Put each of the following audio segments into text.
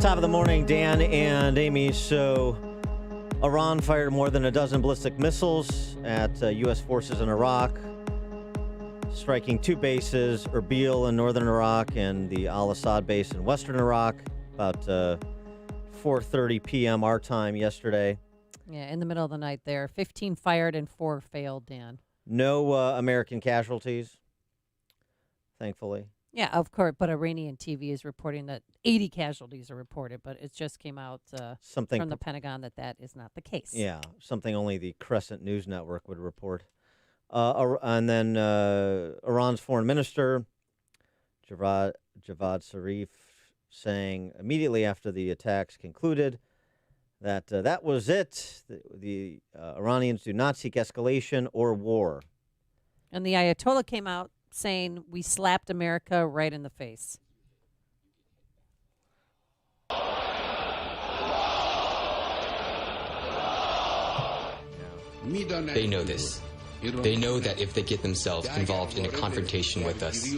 Top of the morning, Dan and Amy. So, Iran fired more than a dozen ballistic missiles at U.S. forces in Iraq, striking two bases, Erbil in northern Iraq and the Al-Assad base in western Iraq, about 4:30 p.m. our time yesterday. Yeah, in the middle of the night there. 15 fired and 4 failed, Dan. No American casualties, thankfully. Yeah, of course, but Iranian TV is reporting that 80 casualties are reported, but it just came out from the Pentagon that is not the case. Yeah, something only the Crescent News Network would report. And then Iran's foreign minister, Javad Zarif, saying immediately after the attacks concluded that that was it. The Iranians do not seek escalation or war. And the Ayatollah came out saying we slapped America right in the face. They know this. They know that if they get themselves involved in a confrontation with us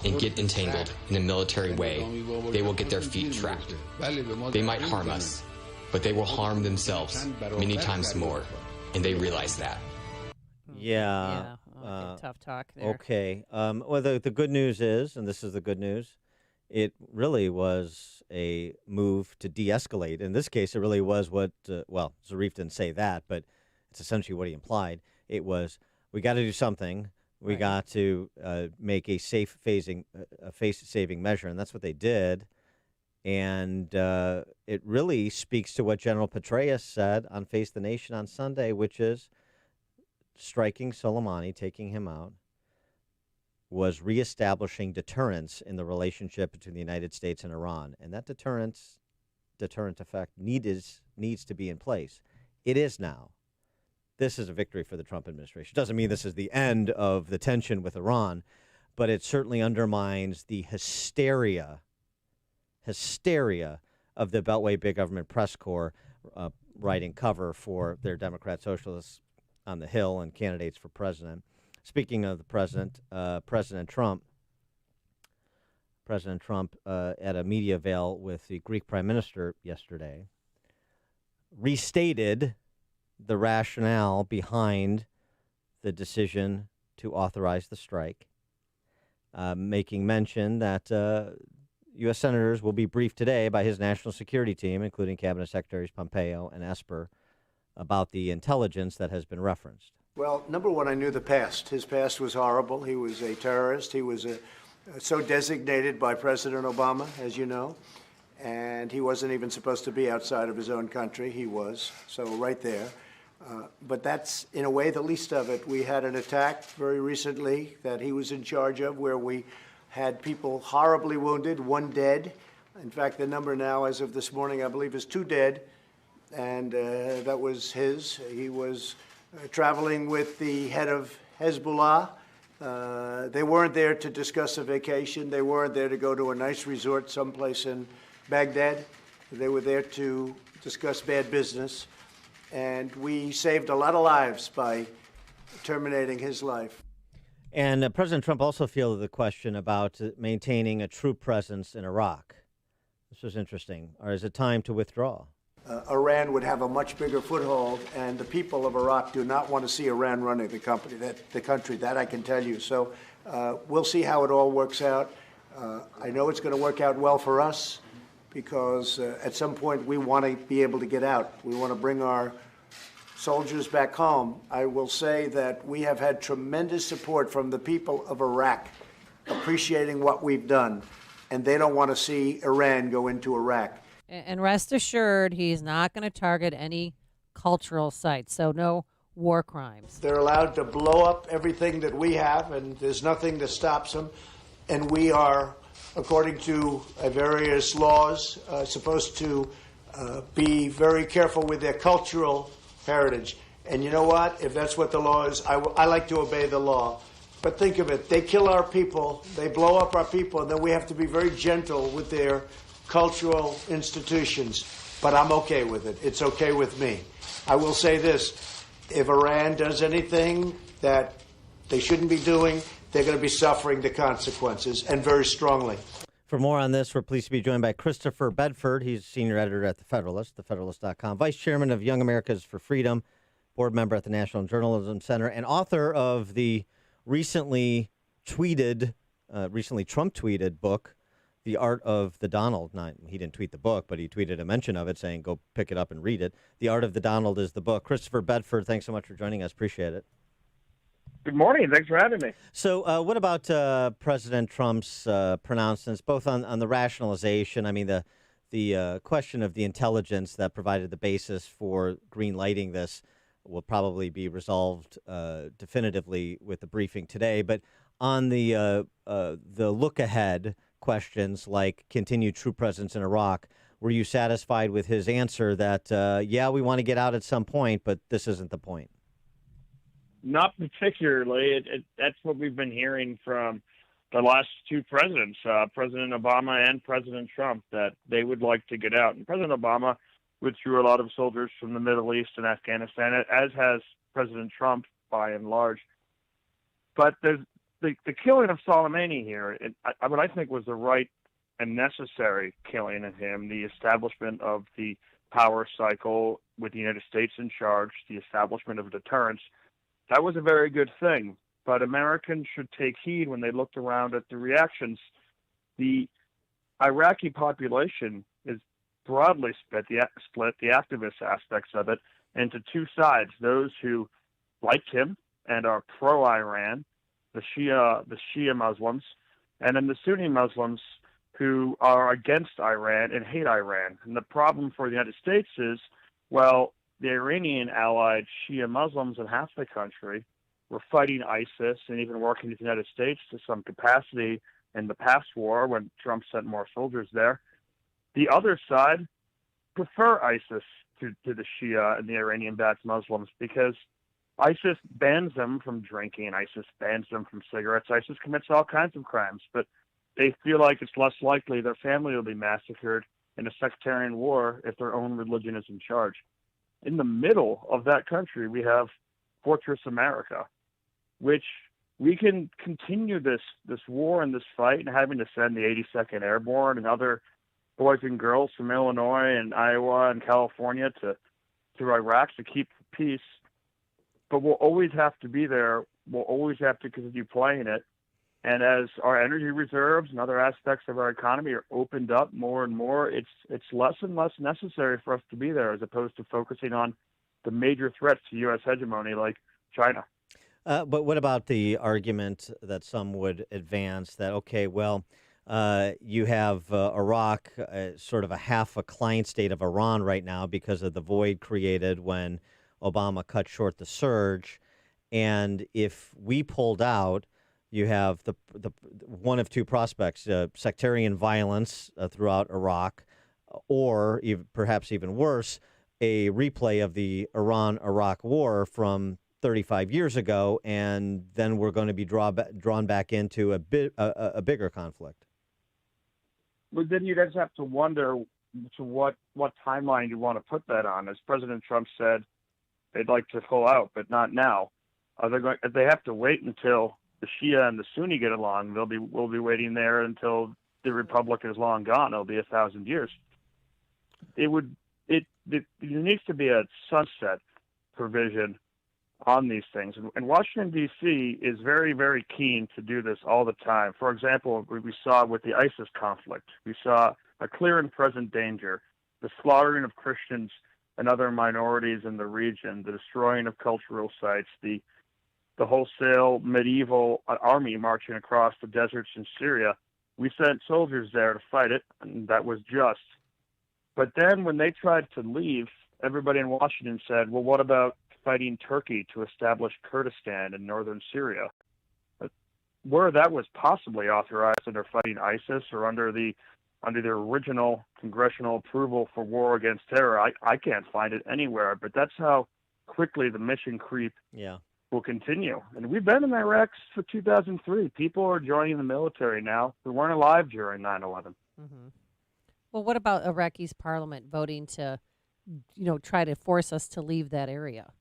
and get entangled in a military way, they will get their feet trapped. They might harm us, but they will harm themselves many times more, and they realize that. Yeah. Tough talk there. Okay. Well, the good news is, and this is the good news, it really was a move to de-escalate. In this case, it really was what, Zarif didn't say that, but it's essentially what he implied. It was, we got to do something. We got to make a face-saving measure, and that's what they did. And it really speaks to what General Petraeus said on Face the Nation on Sunday, which is striking Soleimani, taking him out, was reestablishing deterrence in the relationship between the United States and Iran. And that deterrent effect needs to be in place. It is now. This is a victory for the Trump administration. Doesn't mean this is the end of the tension with Iran, but it certainly undermines the hysteria of the Beltway Big Government Press Corps writing cover for their Democrat Socialists on the Hill and candidates for president. Speaking of the president, President Trump at a media avail with the Greek Prime Minister yesterday restated the rationale behind the decision to authorize the strike, making mention that U.S. senators will be briefed today by his national security team, including Cabinet Secretaries Pompeo and Esper, about the intelligence that has been referenced. Well, number one, I knew the past. His past was horrible. He was a terrorist. He was so designated by President Obama, as you know, and he wasn't even supposed to be outside of his own country. He was, so right there. But that's, in a way, the least of it. We had an attack very recently that he was in charge of where we had people horribly wounded, 1 dead. In fact, the number now, as of this morning, I believe, is 2 dead. And that was his. He was traveling with the head of Hezbollah. They weren't there to discuss a vacation. They weren't there to go to a nice resort someplace in Baghdad. They were there to discuss bad business. And we saved a lot of lives by terminating his life. And President Trump also fielded the question about maintaining a troop presence in Iraq. This was interesting. Or is it time to withdraw? Iran would have a much bigger foothold, and the people of Iraq do not want to see Iran running the country. That I can tell you. So we'll see how it all works out. I know it's going to work out well for us because at some point we want to be able to get out. We want to bring our soldiers back home. I will say that we have had tremendous support from the people of Iraq, appreciating what we've done, and they don't want to see Iran go into Iraq. And rest assured, he's not going to target any cultural sites, so no war crimes. They're allowed to blow up everything that we have, and there's nothing that stops them. And we are, according to various laws, supposed to be very careful with their cultural heritage. And you know what? If that's what the law is, I like to obey the law. But think of it. They kill our people. They blow up our people. And then we have to be very gentle with their cultural institutions. But I'm okay with it. It's okay with me. I will say this. If Iran does anything that they shouldn't be doing, they're going to be suffering the consequences, and very strongly. For more on this, we're pleased to be joined by Christopher Bedford. He's senior editor at The Federalist, thefederalist.com, vice chairman of Young Americans for Freedom, board member at the National Journalism Center, and author of the recently Trump tweeted book, The Art of the Donald. Not, he didn't tweet the book, but he tweeted a mention of it saying, go pick it up and read it. The Art of the Donald is the book. Christopher Bedford, thanks so much for joining us. Appreciate it. Good morning. Thanks for having me. So what about President Trump's pronouncements, both on the rationalization? I mean, the question of the intelligence that provided the basis for green lighting this will probably be resolved definitively with the briefing today. But on the look ahead questions like continued troop presence in Iraq, were you satisfied with his answer that, yeah, we want to get out at some point, but this isn't the point? Not particularly. That's what we've been hearing from the last two presidents, President Obama and President Trump, that they would like to get out. And President Obama withdrew a lot of soldiers from the Middle East and Afghanistan, as has President Trump by and large. But there's the killing of Soleimani here, what I think was the right and necessary killing of him, the establishment of the power cycle with the United States in charge, the establishment of deterrence. That was a very good thing, but Americans should take heed when they looked around at the reactions. The Iraqi population is broadly split, the activist aspects of it, into two sides: those who like him and are pro-Iran, the Shia Muslims, and then the Sunni Muslims who are against Iran and hate Iran. And the problem for the United States is, well, the Iranian allied Shia Muslims in half the country were fighting ISIS and even working with the United States to some capacity in the past war when Trump sent more soldiers there. The other side prefer ISIS to the Shia and the Iranian-backed Muslims because ISIS bans them from drinking, ISIS bans them from cigarettes, ISIS commits all kinds of crimes, but they feel like it's less likely their family will be massacred in a sectarian war if their own religion is in charge. In the middle of that country, we have Fortress America, which we can continue this war and this fight and having to send the 82nd Airborne and other boys and girls from Illinois and Iowa and California to Iraq to keep peace. But we'll always have to be there. We'll always have to continue playing it. And as our energy reserves and other aspects of our economy are opened up more and more, it's less and less necessary for us to be there as opposed to focusing on the major threats to U.S. hegemony like China. But what about the argument that some would advance that, okay, well, you have Iraq, sort of half a client state of Iran right now because of the void created when Obama cut short the surge. And if we pulled out, you have the one of two prospects: sectarian violence throughout Iraq, or perhaps even worse, a replay of the Iran-Iraq war from 35 years ago, and then we're going to be drawn back into a bigger conflict. But then you just have to wonder to what timeline you want to put that on. As President Trump said, they'd like to pull out, but not now. If they have to wait until the Shia and the Sunni get along, we'll be waiting there until the Republic is long gone. It'll be 1,000 years. There needs to be a sunset provision on these things. And Washington, D.C. is very, very keen to do this all the time. For example, we saw with the ISIS conflict, we saw a clear and present danger, the slaughtering of Christians and other minorities in the region, the destroying of cultural sites, the wholesale medieval army marching across the deserts in Syria. We sent soldiers there to fight it, and that was just. But then when they tried to leave, everybody in Washington said, well, what about fighting Turkey to establish Kurdistan in northern Syria? Where that was possibly authorized under fighting ISIS or under the original congressional approval for war against terror, I can't find it anywhere. But that's how quickly the mission creep will continue. And we've been in Iraq for 2003. People are joining the military now who weren't alive during 9/11. Mm-hmm. Well, what about Iraqi's parliament voting to, try to force us to leave that area?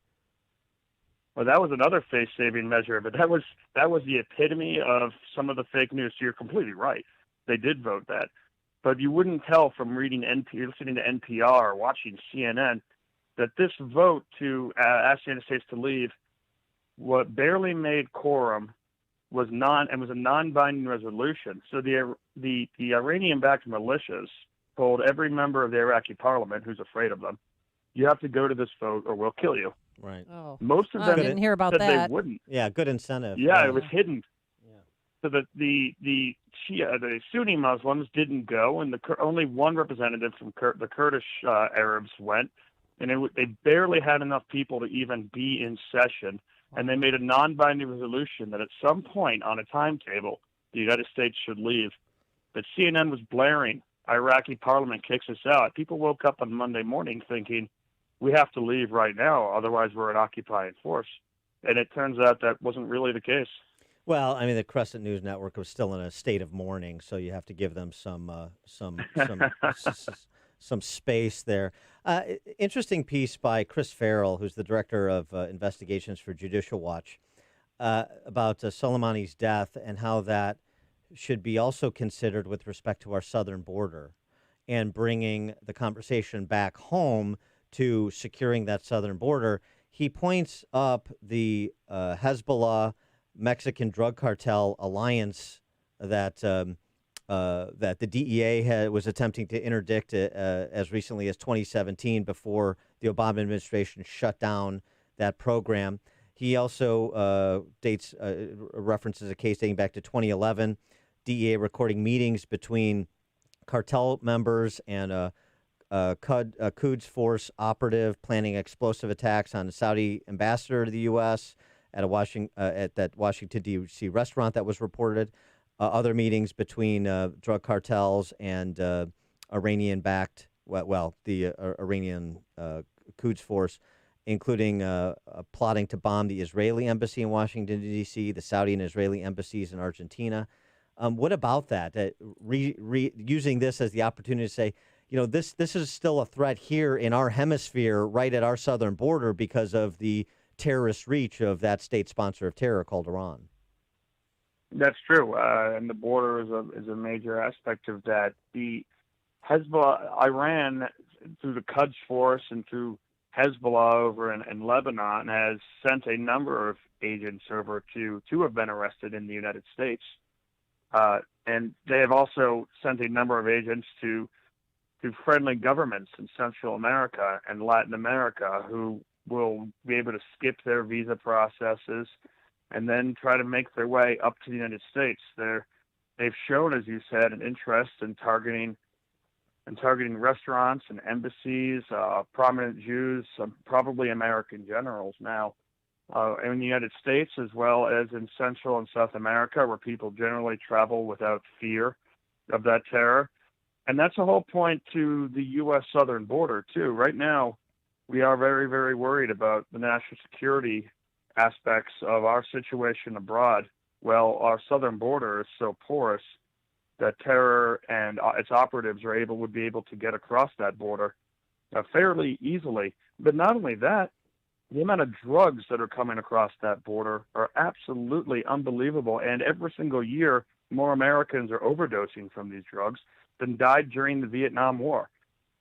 Well, that was another face-saving measure, but that was the epitome of some of the fake news. So you're completely right. they did vote that. But you wouldn't tell from listening to NPR or watching CNN that this vote to ask the United States to leave, what barely made quorum, was a non-binding resolution. So the Iranian-backed militias told every member of the Iraqi parliament who's afraid of them, you have to go to this vote or we'll kill you. Right. Oh. Most of them didn't hear about said that. they wouldn't. Yeah, good incentive. Yeah, it was hidden. Yeah. So the Shia, the Sunni Muslims didn't go, and only one representative from the Kurdish Arabs went, and they barely had enough people to even be in session. And they made a non-binding resolution that at some point on a timetable, the United States should leave. But CNN was blaring, Iraqi parliament kicks us out. People woke up on Monday morning thinking, we have to leave right now, otherwise we're an occupying force. And it turns out that wasn't really the case. Well, I mean, the Crescent News Network was still in a state of mourning, so you have to give them some space there. Interesting piece by Chris Farrell, who's the director of investigations for Judicial Watch, about Soleimani's death and how that should be also considered with respect to our southern border and bringing the conversation back home to securing that southern border. He points up the Hezbollah Mexican drug cartel alliance that that the DEA was attempting to interdict as recently as 2017 before the Obama administration shut down that program. He also references a case dating back to 2011, DEA recording meetings between cartel members and Quds Force operative planning explosive attacks on the Saudi ambassador to the U.S. at at that Washington, D.C. restaurant that was reported. Other meetings between drug cartels and Iranian-backed, the Iranian Quds Force, including plotting to bomb the Israeli embassy in Washington, D.C., the Saudi and Israeli embassies in Argentina. What about that? Using this as the opportunity to say, this is still a threat here in our hemisphere, right at our southern border, because of the terrorist reach of that state sponsor of terror called Iran. That's true, and the border is a major aspect of that. The Hezbollah, Iran, through the Quds Force and through Hezbollah over in Lebanon, has sent a number of agents over to have been arrested in the United States, and they have also sent a number of agents to friendly governments in Central America and Latin America who will be able to skip their visa processes and then try to make their way up to the United States. They've shown, as you said, an interest in targeting restaurants and embassies, prominent Jews, probably American generals now, in the United States, as well as in Central and South America, where people generally travel without fear of that terror. And that's the whole point to the U.S. southern border, too. Right now, we are very, very worried about the national security aspects of our situation abroad. Well, our southern border is so porous that terror and its operatives would be able to get across that border fairly easily. But not only that, the amount of drugs that are coming across that border are absolutely unbelievable. And every single year, more Americans are overdosing from these drugs than died during the Vietnam War.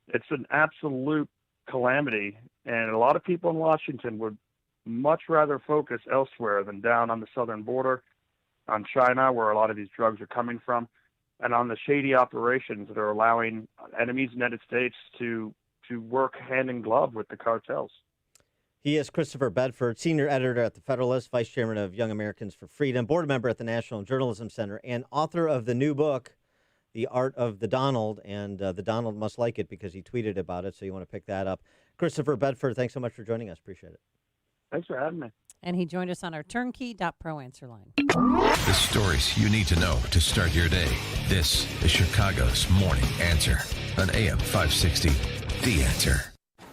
It's an absolute calamity, and a lot of people in Washington would much rather focus elsewhere than down on the southern border, on China, where a lot of these drugs are coming from, and on the shady operations that are allowing enemies of the United States to work hand in glove with the cartels. He is Christopher Bedford, senior editor at the Federalist, vice chairman of Young Americans for Freedom, board member at the National Journalism Center, and author of the new book, The Art of the Donald, and the Donald must like it because he tweeted about it, so you want to pick that up. Christopher Bedford, thanks so much for joining us. Appreciate it. Thanks for having me. And he joined us on our turnkey.pro answer line. The stories you need to know to start your day. This is Chicago's Morning Answer on AM 560. The Answer.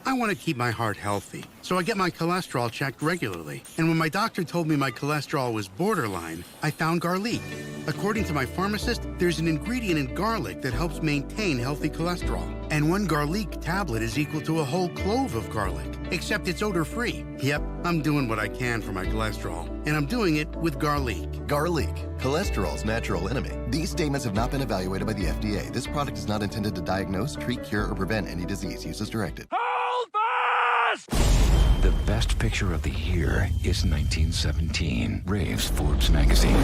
I want to keep my heart healthy, so I get my cholesterol checked regularly. And when my doctor told me my cholesterol was borderline, I found garlic. According to my pharmacist, there's an ingredient in garlic that helps maintain healthy cholesterol. And one garlic tablet is equal to a whole clove of garlic, except it's odor-free. Yep, I'm doing what I can for my cholesterol, and I'm doing it with garlic. Garlic, cholesterol's natural enemy. These statements have not been evaluated by the FDA. This product is not intended to diagnose, treat, cure, or prevent any disease. Use as directed. Hold fast! The best picture of the year is 1917, Rave's Forbes magazine.